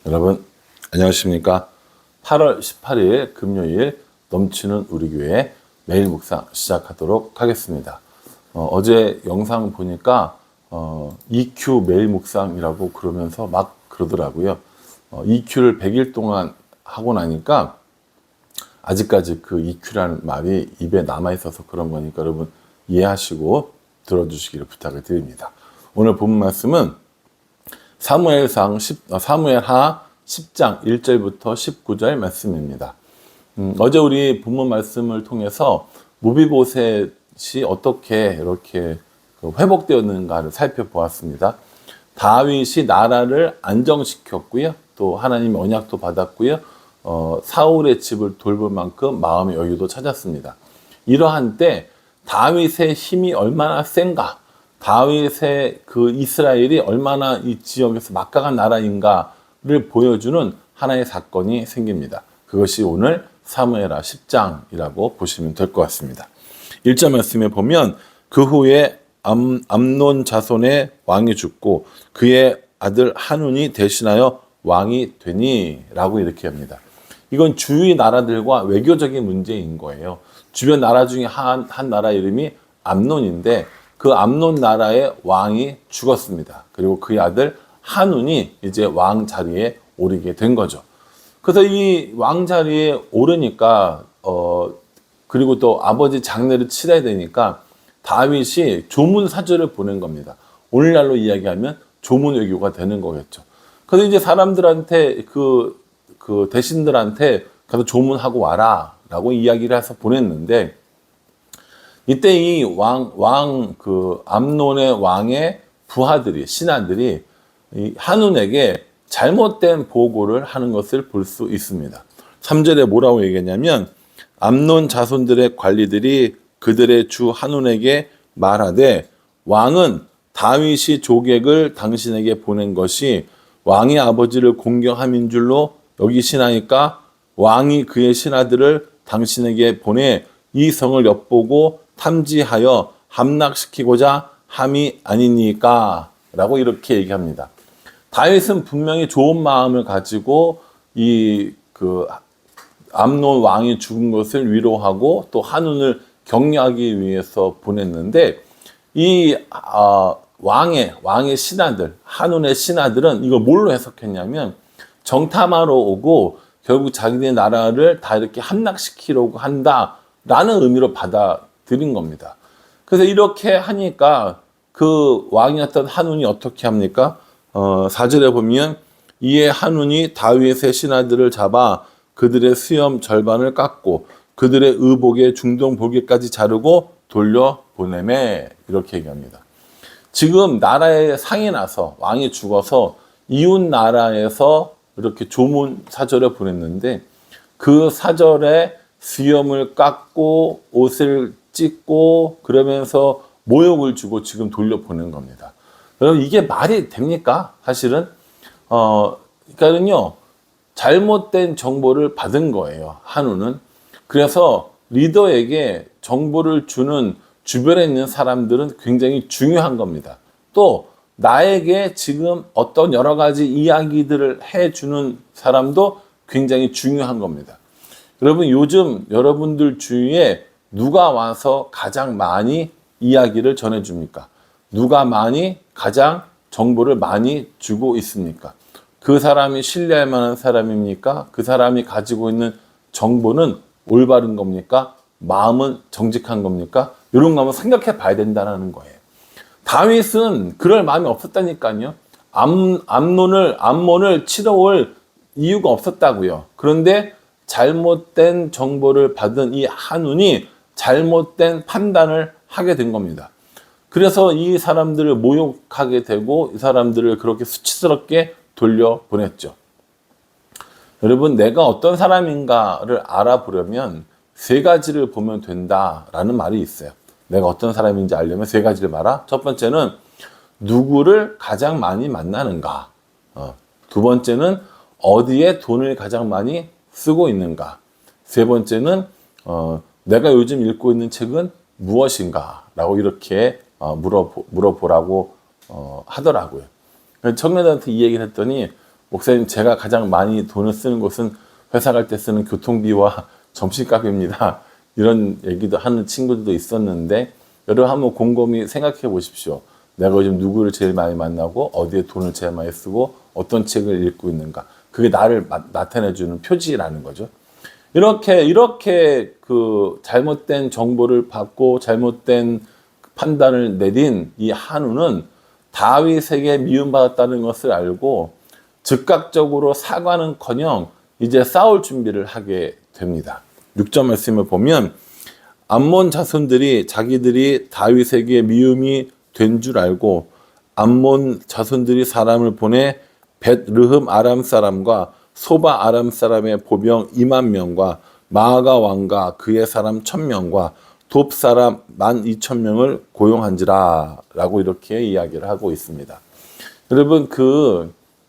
여러분 안녕하십니까? 8월 18일 금요일 넘치는 우리 교회 매일 묵상 시작하도록 하겠습니다. 어제 영상 보니까 EQ 매일 묵상이라고 그러면서 막 그러더라고요. EQ를 100일 동안 하고 나니까 아직까지 그 EQ라는 말이 입에 남아있어서 그런 거니까 여러분 이해하시고 들어주시기를 부탁을 드립니다. 오늘 본 말씀은 사무엘하 10장 1절부터 19절 말씀입니다. 어제 우리 본문 말씀을 통해서 무비보셋이 어떻게 이렇게 회복되었는가를 살펴보았습니다. 다윗이 나라를 안정시켰고요. 또 하나님의 언약도 받았고요. 사울의 집을 돌볼 만큼 마음의 여유도 찾았습니다. 이러한 때 다윗의 힘이 얼마나 센가, 다윗의 그 이스라엘이 얼마나 이 지역에서 막강한 나라인가를 보여주는 하나의 사건이 생깁니다. 그것이 오늘 사무엘하 10장이라고 보시면 될 것 같습니다. 1절 말씀에 보면 그 후에 암논 자손의 왕이 죽고 그의 아들 한운이 대신하여 왕이 되니 라고 이렇게 합니다. 이건 주위 나라들과 외교적인 문제인 거예요. 주변 나라 중에 한 나라 이름이 암논인데 그 암논 나라의 왕이 죽었습니다. 그리고 그의 아들 한운이 이제 왕 자리에 오르게 된 거죠. 그래서 이 왕 자리에 오르니까 그리고 또 아버지 장례를 치러야 되니까 다윗이 조문 사절을 보낸 겁니다. 오늘날로 이야기하면 조문 외교가 되는 거겠죠. 그래서 이제 사람들한테 그 대신들한테 가서 조문하고 와라라고 이야기를 해서 보냈는데 이때 이 암논의 왕의 부하들이, 신하들이 이 한운에게 잘못된 보고를 하는 것을 볼 수 있습니다. 3절에 뭐라고 얘기했냐면 암논 자손들의 관리들이 그들의 주 한운에게 말하되 왕은 다윗이 조객을 당신에게 보낸 것이 왕의 아버지를 공경함인 줄로 여기시나이까 왕이 그의 신하들을 당신에게 보내 이 성을 엿보고 탐지하여 함락시키고자 함이 아니니까 라고 이렇게 얘기합니다. 다윗은 분명히 좋은 마음을 가지고 암논 왕이 죽은 것을 위로하고 또 한운을 격려하기 위해서 보냈는데 이 왕의 신하들, 한운의 신하들은 이걸 뭘로 해석했냐면 정탐하러 오고 결국 자기네 나라를 다 이렇게 함락시키려고 한다라는 의미로 받아들인 겁니다. 그래서 이렇게 하니까 그 왕이었던 한운이 어떻게 합니까? 4절에 보면 이에 한운이 다윗의 신하들을 잡아 그들의 수염 절반을 깎고 그들의 의복의 중동 볼기까지 자르고 돌려보내매 이렇게 얘기합니다. 지금 나라에 상이 나서 왕이 죽어서 이웃 나라에서 이렇게 조문 사절을 보냈는데 그 사절에 수염을 깎고 옷을 찢고 그러면서 모욕을 주고 지금 돌려보낸 겁니다. 여러분 이게 말이 됩니까? 사실은 그러니까는요 잘못된 정보를 받은 거예요. 한우는. 그래서 리더에게 정보를 주는 주변에 있는 사람들은 굉장히 중요한 겁니다. 또 나에게 지금 어떤 여러 가지 이야기들을 해주는 사람도 굉장히 중요한 겁니다. 여러분 요즘 여러분들 주위에 누가 와서 가장 많이 이야기를 전해줍니까? 누가 가장 정보를 많이 주고 있습니까? 그 사람이 신뢰할 만한 사람입니까? 그 사람이 가지고 있는 정보는 올바른 겁니까? 마음은 정직한 겁니까? 이런 거 한번 생각해 봐야 된다는 거예요. 다윗은 그럴 마음이 없었다니까요. 암몬을 치러올 이유가 없었다고요. 그런데 잘못된 정보를 받은 이 한운이 잘못된 판단을 하게 된 겁니다. 그래서 이 사람들을 모욕하게 되고 이 사람들을 그렇게 수치스럽게 돌려보냈죠. 여러분 내가 어떤 사람인가를 알아보려면 세 가지를 보면 된다라는 말이 있어요. 내가 어떤 사람인지 알려면 세 가지를 봐라. 첫 번째는 누구를 가장 많이 만나는가. 두 번째는 어디에 돈을 가장 많이 쓰고 있는가. 세 번째는 내가 요즘 읽고 있는 책은 무엇인가 라고 이렇게 물어보라고 하더라고요. 청년들한테 이 얘기를 했더니 목사님, 제가 가장 많이 돈을 쓰는 곳은 회사 갈 때 쓰는 교통비와 점심값입니다. 이런 얘기도 하는 친구들도 있었는데, 여러분 한번 곰곰이 생각해 보십시오. 내가 요즘 누구를 제일 많이 만나고 어디에 돈을 제일 많이 쓰고 어떤 책을 읽고 있는가. 그게 나를 나타내주는 표지라는 거죠. 이렇게 그 잘못된 정보를 받고 잘못된 판단을 내린 이 한우는 다윗에게 미움받았다는 것을 알고 즉각적으로 사과는커녕 이제 싸울 준비를 하게 됩니다. 6절 말씀을 보면 암몬 자손들이 자기들이 다윗에게 미움이 된 줄 알고 암몬 자손들이 사람을 보내 벳르흠 아람 사람과 소바 아람 사람의 보병 2만 명과 마아가 왕과 그의 사람 1,000명과 돕 사람 12,000명을 고용한지라 라고 이렇게 이야기를 하고 있습니다. 여러분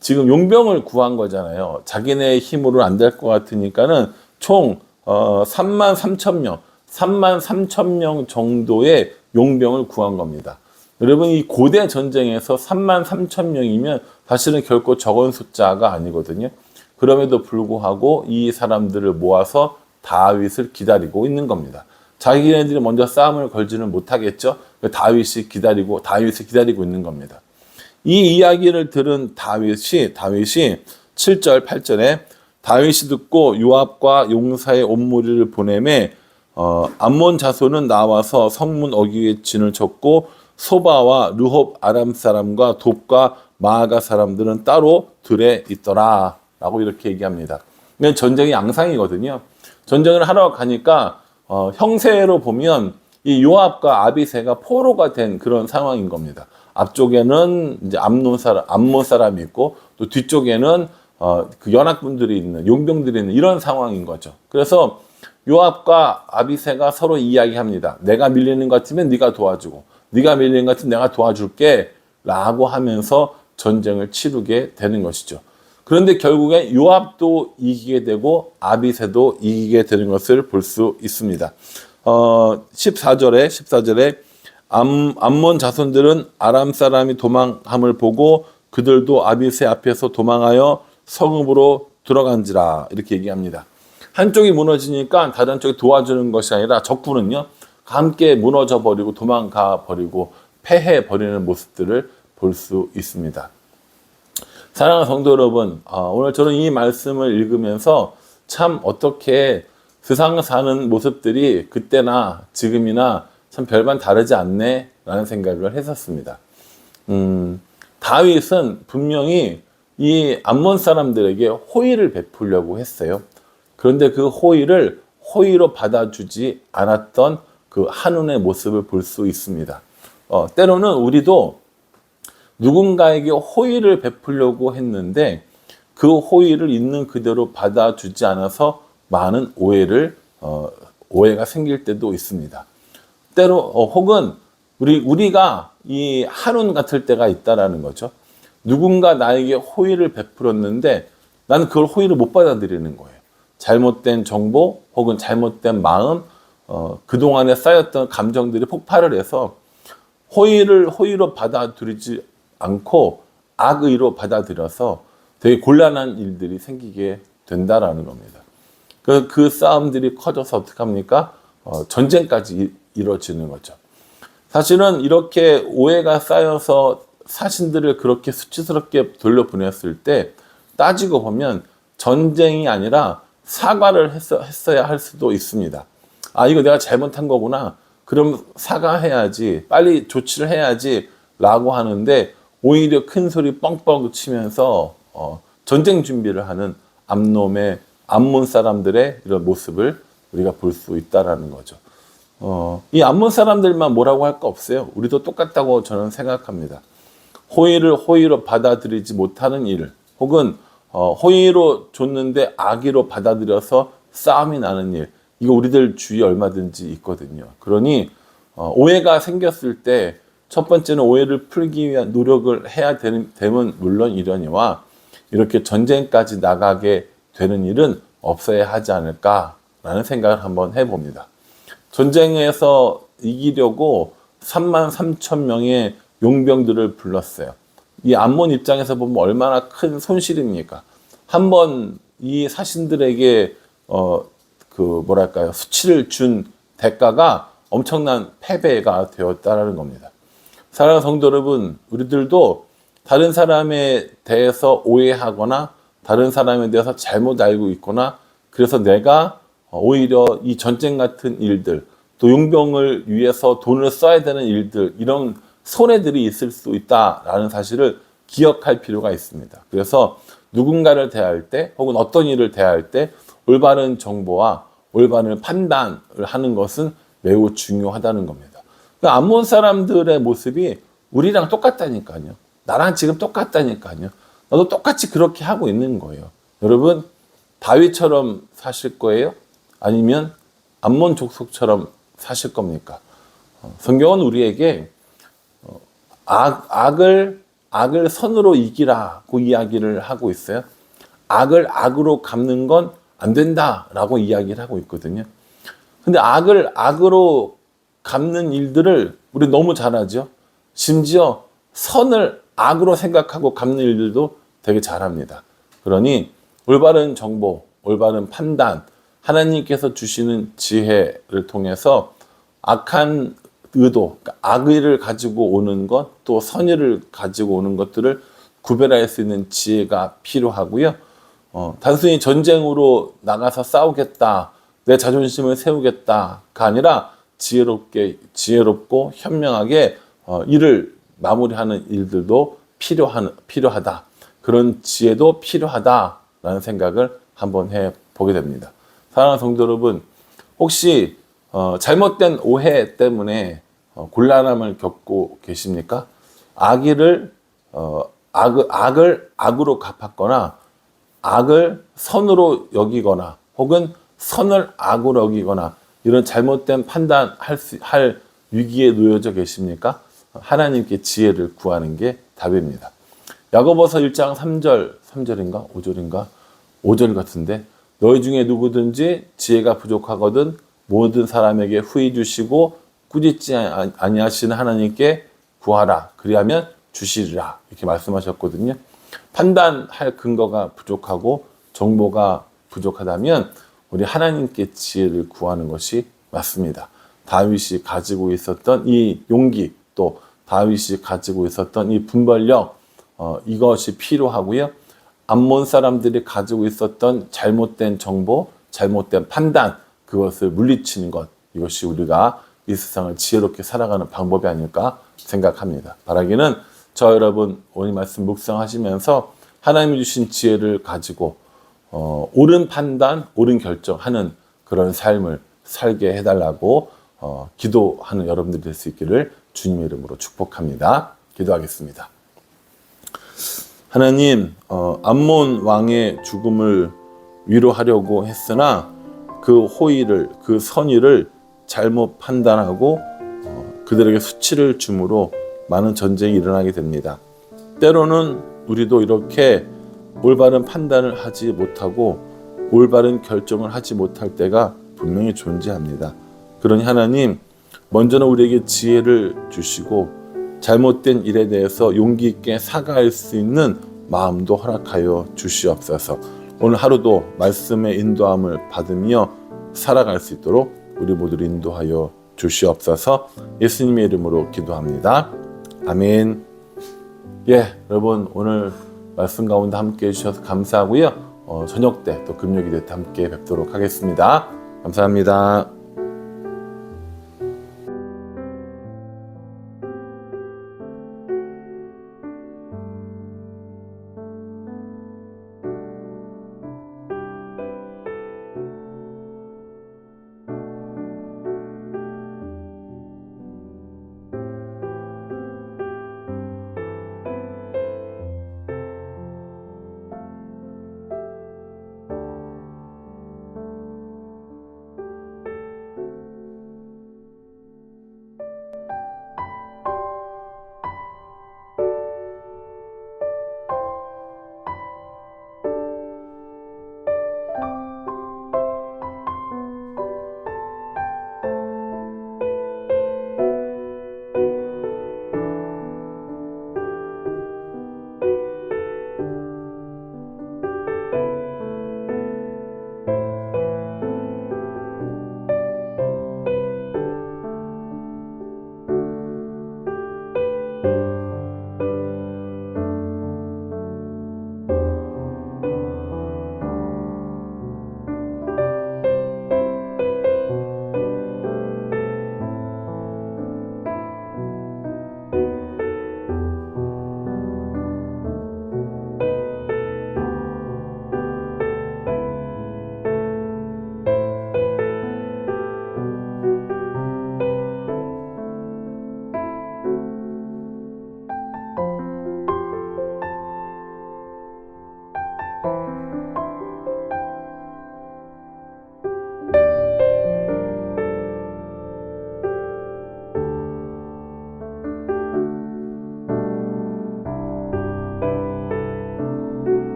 지금 용병을 구한 거잖아요. 자기네 힘으로 안 될 것 같으니까는 총 33,000명, 33,000명 정도의 용병을 구한 겁니다. 여러분 이 고대 전쟁에서 33,000명이면 사실은 결코 적은 숫자가 아니거든요. 그럼에도 불구하고 이 사람들을 모아서 다윗을 기다리고 있는 겁니다. 자기네들이 먼저 싸움을 걸지는 못하겠죠. 다윗을 기다리고 있는 겁니다. 이 이야기를 들은 다윗이 7절, 8절에 다윗이 듣고 요압과 용사의 온 무리를 보내매 암몬 자손은 나와서 성문 어귀에 진을 쳤고 소바와 르홉 아람 사람과 돕과 마아가 사람들은 따로 들에 있더라 라고 이렇게 얘기합니다. 전쟁이 양상이거든요. 전쟁을 하러 가니까 형세로 보면 이 요압과 아비새가 포로가 된 그런 상황인 겁니다. 앞쪽에는 이제 암몬 사람이 있고 또 뒤쪽에는 그 연합군들이 있는 용병들이 있는 이런 상황인 거죠. 그래서 요압과 아비새가 서로 이야기합니다. 내가 밀리는 것 같으면 네가 도와주고 네가 밀리는 것 같으면 내가 도와줄게 라고 하면서 전쟁을 치르게 되는 것이죠. 그런데 결국에 요압도 이기게 되고 아비새도 이기게 되는 것을 볼 수 있습니다. 14절에 암몬 자손들은 아람 사람이 도망함을 보고 그들도 아비새 앞에서 도망하여 성읍으로 들어간지라 이렇게 얘기합니다. 한쪽이 무너지니까 다른 쪽이 도와주는 것이 아니라 적군은요 함께 무너져 버리고 도망가 버리고 패해 버리는 모습들을 볼 수 있습니다. 사랑하는 성도 여러분, 오늘 저는 이 말씀을 읽으면서 참 어떻게 세상 사는 모습들이 그때나 지금이나 참 별반 다르지 않네 라는 생각을 했었습니다. 다윗은 분명히 이 암몬 사람들에게 호의를 베풀려고 했어요. 그런데 그 호의를 호의로 받아주지 않았던 그 한운의 모습을 볼 수 있습니다. 때로는 우리도 누군가에게 호의를 베풀려고 했는데 그 호의를 있는 그대로 받아주지 않아서 많은 오해가 생길 때도 있습니다. 때로 혹은 우리가 이 한운 같을 때가 있다라는 거죠. 누군가 나에게 호의를 베풀었는데 나는 그걸 호의를 못 받아들이는 거예요. 잘못된 정보 혹은 잘못된 마음, 그동안에 쌓였던 감정들이 폭발을 해서 호의로 받아들이지 않고 악의로 받아들여서 되게 곤란한 일들이 생기게 된다라는 겁니다. 그 싸움들이 커져서 어떻게 합니까? 전쟁까지 이루어지는 거죠. 사실은 이렇게 오해가 쌓여서 사신들을 그렇게 수치스럽게 돌려보냈을 때 따지고 보면 전쟁이 아니라 사과를 했어야 할 수도 있습니다. 이거 내가 잘못한 거구나. 그럼 사과해야지. 빨리 조치를 해야지. 라고 하는데 오히려 큰 소리 뻥뻥 치면서 전쟁 준비를 하는 암몬 사람들의 이런 모습을 우리가 볼 수 있다라는 거죠. 이 암몬 사람들만 뭐라고 할 거 없어요. 우리도 똑같다고 저는 생각합니다. 호의로 받아들이지 못하는 일, 혹은 호의로 줬는데 악의로 받아들여서 싸움이 나는 일, 이거 우리들 주위에 얼마든지 있거든요. 그러니 오해가 생겼을 때 첫 번째는 오해를 풀기 위한 노력을 해야 되면 물론 이러니와 이렇게 전쟁까지 나가게 되는 일은 없어야 하지 않을까라는 생각을 한번 해봅니다. 전쟁에서 이기려고 33,000명의 용병들을 불렀어요. 이 암몬 입장에서 보면 얼마나 큰 손실입니까? 한번 이 사신들에게 수치를 준 대가가 엄청난 패배가 되었다라는 겁니다. 사랑하는 성도 여러분, 우리들도 다른 사람에 대해서 오해하거나 다른 사람에 대해서 잘못 알고 있거나 그래서 내가 오히려 이 전쟁 같은 일들, 또 용병을 위해서 돈을 써야 되는 일들, 이런 손해들이 있을 수 있다라는 사실을 기억할 필요가 있습니다. 그래서 누군가를 대할 때 혹은 어떤 일을 대할 때 올바른 정보와 올바른 판단을 하는 것은 매우 중요하다는 겁니다. 그러니까 암몬 사람들의 모습이 우리랑 똑같다니까요. 나랑 지금 똑같다니까요. 나도 똑같이 그렇게 하고 있는 거예요. 여러분, 다윗처럼 사실 거예요? 아니면 암몬 족속처럼 사실 겁니까? 성경은 우리에게 악을 선으로 이기라고 이야기를 하고 있어요. 악을 악으로 갚는 건 안 된다라고 이야기를 하고 있거든요. 근데 악을 악으로 갚는 일들을 우리 너무 잘하죠. 심지어 선을 악으로 생각하고 갚는 일들도 되게 잘합니다. 그러니 올바른 정보, 올바른 판단, 하나님께서 주시는 지혜를 통해서 악한 의도, 그러니까 악의를 가지고 오는 것, 또 선의를 가지고 오는 것들을 구별할 수 있는 지혜가 필요하고요. 단순히 전쟁으로 나가서 싸우겠다, 내 자존심을 세우겠다가 아니라 지혜롭고 현명하게 일을 마무리하는 일들도 필요하다. 그런 지혜도 필요하다라는 생각을 한번 해보게 됩니다. 사랑하는 성도 여러분, 혹시 잘못된 오해 때문에 곤란함을 겪고 계십니까? 악을 악으로 갚았거나 악을 선으로 여기거나 혹은 선을 악으로 여기거나 이런 잘못된 판단할 위기에 놓여져 계십니까? 하나님께 지혜를 구하는 게 답입니다. 야고보서 1장 3절인가 5절인가 5절 같은데, 너희 중에 누구든지 지혜가 부족하거든 모든 사람에게 후히 주시고 꾸짖지 아니하시는 하나님께 구하라, 그리하면 주시리라, 이렇게 말씀하셨거든요. 판단할 근거가 부족하고 정보가 부족하다면 우리 하나님께 지혜를 구하는 것이 맞습니다. 다윗이 가지고 있었던 이 용기, 또 다윗이 가지고 있었던 이 분별력, 이것이 필요하고요. 암몬 사람들이 가지고 있었던 잘못된 정보, 잘못된 판단, 그것을 물리치는 것, 이것이 우리가 이 세상을 지혜롭게 살아가는 방법이 아닐까 생각합니다. 바라기는 저 여러분 오늘 말씀 묵상하시면서 하나님이 주신 지혜를 가지고 옳은 판단, 옳은 결정하는 그런 삶을 살게 해달라고 기도하는 여러분들이 될 수 있기를 주님의 이름으로 축복합니다. 기도하겠습니다. 하나님, 암몬 왕의 죽음을 위로하려고 했으나 그 호의를, 그 선의를 잘못 판단하고 그들에게 수치를 주므로 많은 전쟁이 일어나게 됩니다. 때로는 우리도 이렇게 올바른 판단을 하지 못하고 올바른 결정을 하지 못할 때가 분명히 존재합니다. 그러니 하나님, 먼저는 우리에게 지혜를 주시고 잘못된 일에 대해서 용기 있게 사과할 수 있는 마음도 허락하여 주시옵소서. 오늘 하루도 말씀의 인도함을 받으며 살아갈 수 있도록 우리 모두를 인도하여 주시옵소서. 예수님의 이름으로 기도합니다. 아멘. 여러분 오늘 말씀 가운데 함께 해주셔서 감사하고요. 저녁 때 또 금요일에 함께 뵙도록 하겠습니다. 감사합니다.